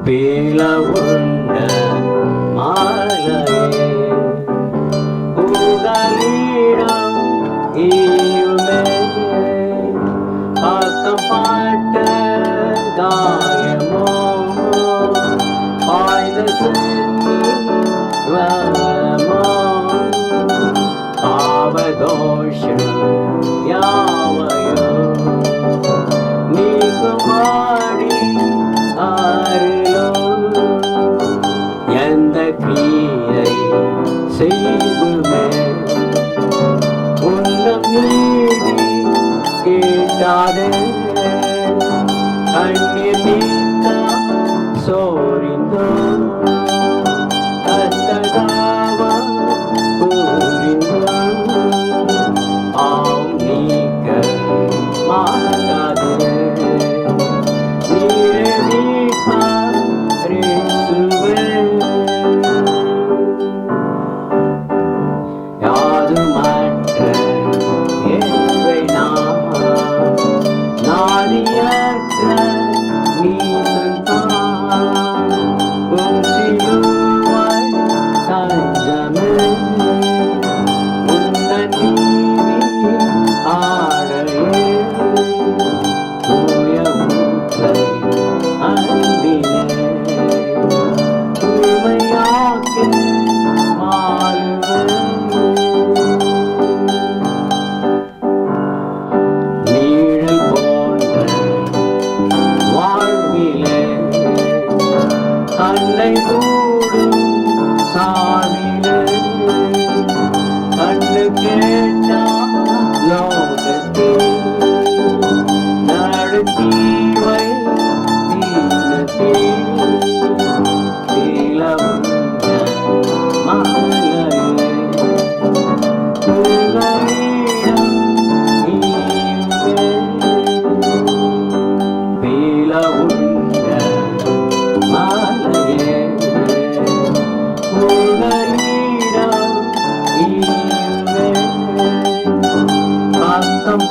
பிளவுண்ட மாலையே புகலிடம் ஈயுமே பக்கம் பாட்ட காயமோ பாய்ந்த சென்னி வளமோ பாவதோஷம் யாவையோ நீக்குமாடி எந்த கிரியை செய்துமே உன்னம் நீதி கேட்டாதே கண்ணீர் நீத்தா சோரிந்தோ கத்ததாவா கூறிந்தோ ஆம் நீக்க மாட்டாதே நீரே நீப்பா கண்ணை கூடும் சாமிலே கண்ணு கேட்டா லோகத்தில் நடத்தீவை தீனத்தில் திலவுண்ட மாலையே புகலிடம் ஈயுமே பிளவுண்ட மாலையே புகலிடம் ஈயுமே பக்கம்